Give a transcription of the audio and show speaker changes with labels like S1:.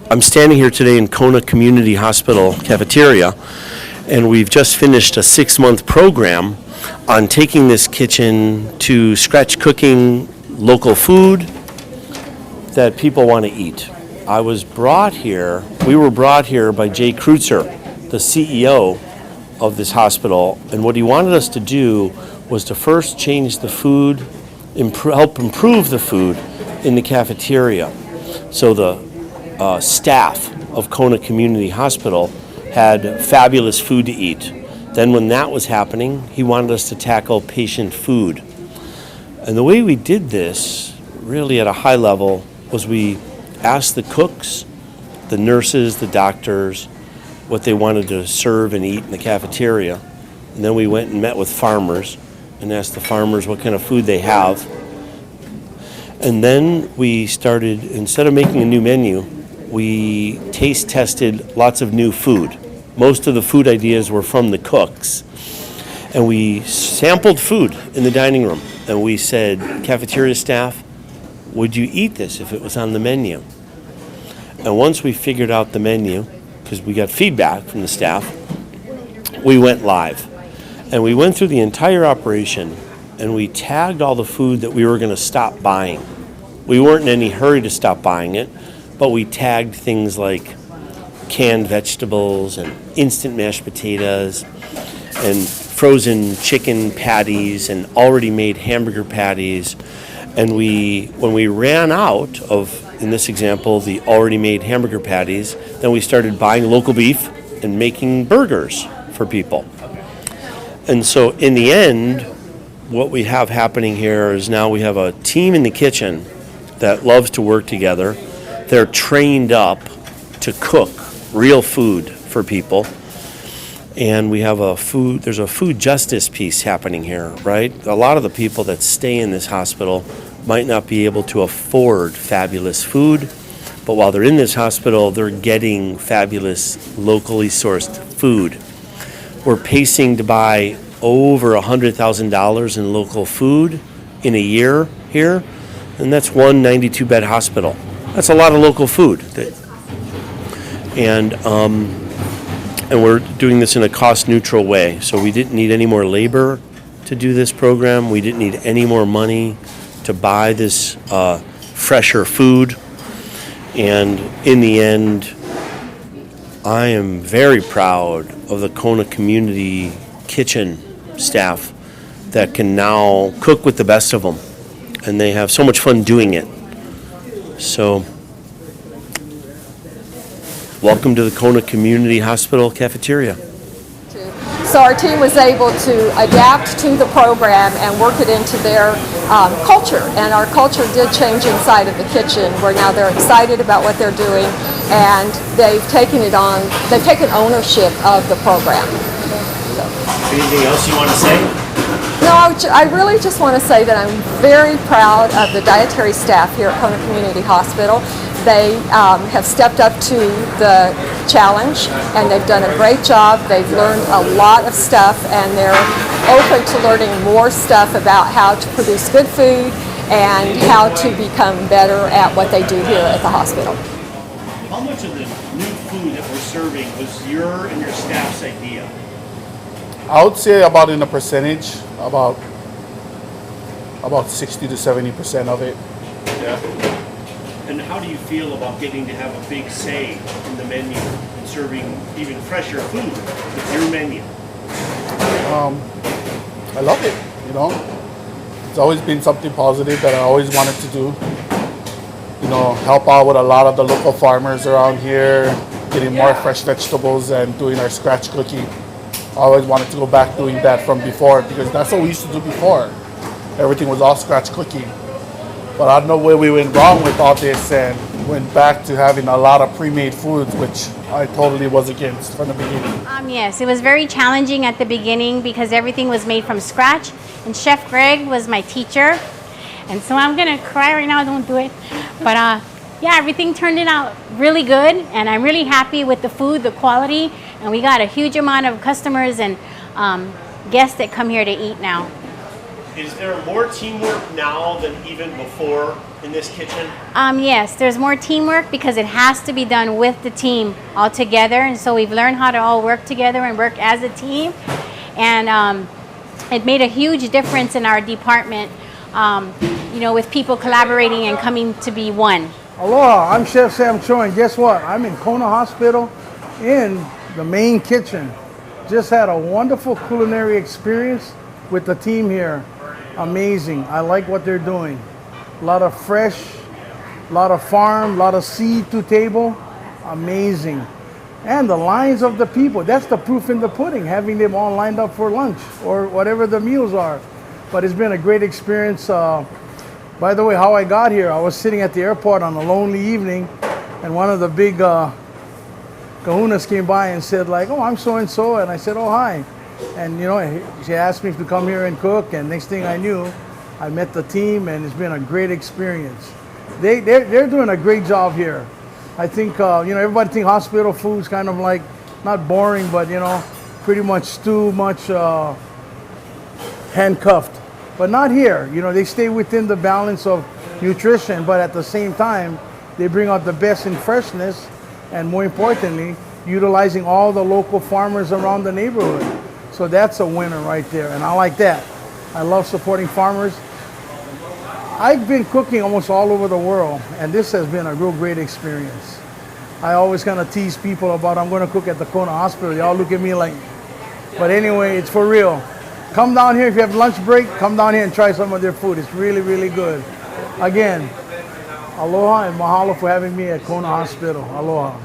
S1: I'm standing here today in Kona Community Hospital cafeteria, and we've just finished a 6-month program on taking this kitchen to scratch cooking local food that people want to eat. We were brought here by Jay Kreutzer, the CEO of this hospital, and what he wanted us to do was to first change the food, help improve the food in the cafeteria. So the staff of Kona Community Hospital had fabulous food to eat. Then when that was happening, he wanted us to tackle patient food. And the way we did this, really at a high level, was we asked the cooks, the nurses, the doctors, what they wanted to serve and eat in the cafeteria. And then we went and met with farmers and asked the farmers what kind of food they have. And then we started, instead of making a new menu, we taste tested lots of new food. Most of the food ideas were from the cooks. And we sampled food in the dining room. And we said, cafeteria staff, would you eat this if it was on the menu? And once we figured out the menu, because we got feedback from the staff, we went live. And we went through the entire operation and we tagged all the food that we were going to stop buying. We weren't in any hurry to stop buying it, but we tagged things like canned vegetables and instant mashed potatoes and frozen chicken patties and already made hamburger patties. And when we ran out of, in this example, the already made hamburger patties, then we started buying local beef and making burgers for people. And so in the end, what we have happening here is now we have a team in the kitchen that loves to work together. They're trained up to cook real food for people. And we have there's a food justice piece happening here, right? A lot of the people that stay in this hospital might not be able to afford fabulous food, but while they're in this hospital, they're getting fabulous locally sourced food. We're pacing to buy over $100,000 in local food in a year here, and that's one 92-bed hospital. That's a lot of local food. And we're doing this in a cost-neutral way. So we didn't need any more labor to do this program. We didn't need any more money to buy this fresher food. And in the end, I am very proud of the Kona Community Kitchen staff that can now cook with the best of them. And they have so much fun doing it. So, welcome to the Kona Community Hospital cafeteria.
S2: So our team was able to adapt to the program and work it into their culture. And our culture did change inside of the kitchen, where now they're excited about what they're doing, and they've taken ownership of the program.
S1: Anything else you want to say?
S2: No, I really just want to say that I'm very proud of the dietary staff here at Kona Community Hospital. They have stepped up to the challenge, and they've done a great job. They've learned a lot of stuff, and they're open to learning more stuff about how to produce good food and how to become better at what they do here at the hospital.
S1: How much of the new food that we're serving was your and your staff's idea?
S3: I would say about in a percentage, about 60 to 70% of it.
S1: Yeah. And how do you feel about getting to have a big say in the menu and serving even fresher food with your menu?
S3: I love it, you know. It's always been something positive that I always wanted to do. You know, help out with a lot of the local farmers around here, getting more fresh vegetables and doing our scratch cooking. I always wanted to go back doing that from before, because that's what we used to do before. Everything was all scratch cooking. But I don't know where we went wrong with all this and went back to having a lot of pre-made foods, which I totally was against from the beginning.
S4: Yes, it was very challenging at the beginning because everything was made from scratch, and Chef Greg was my teacher. And so I'm gonna cry right now, don't do it. But yeah, everything turned out really good, and I'm really happy with the food, the quality, and we got a huge amount of customers and guests that come here to eat now.
S1: Is there more teamwork now than even before in this kitchen?
S4: Yes, there's more teamwork because it has to be done with the team all together. And so we've learned how to all work together and work as a team. And it made a huge difference in our department, you know, with people collaborating and coming to be one.
S5: Aloha, I'm Chef Sam Choi, and guess what? I'm in Kona Hospital in the main kitchen. Just had a wonderful culinary experience with the team here. Amazing. I like what they're doing. A lot of fresh, a lot of farm, a lot of seed to table. Amazing. And the lines of the people, that's the proof in the pudding, having them all lined up for lunch or whatever the meals are. But it's been a great experience. By the way, how I got here, I was sitting at the airport on a lonely evening, and one of the big kahunas came by and said like, oh, I'm so-and-so, and I said, oh, hi. And you know, she asked me to come here and cook, and next thing I knew, I met the team, and it's been a great experience. They're doing a great job here. I think, you know, everybody think hospital food's kind of like, not boring, but you know, pretty much too much handcuffed. But not here. You know, they stay within the balance of nutrition, but at the same time, they bring out the best in freshness, and more importantly, utilizing all the local farmers around the neighborhood. So that's a winner right there, and I like that. I love supporting farmers. I've been cooking almost all over the world, and this has been a real great experience. I always kind of tease people about I'm going to cook at the Kona Hospital. They all look at me like, but anyway, it's for real. Come down here if you have lunch break, come down here and try some of their food. It's really, really good. Again, aloha and mahalo for having me at Kona Hospital. Aloha.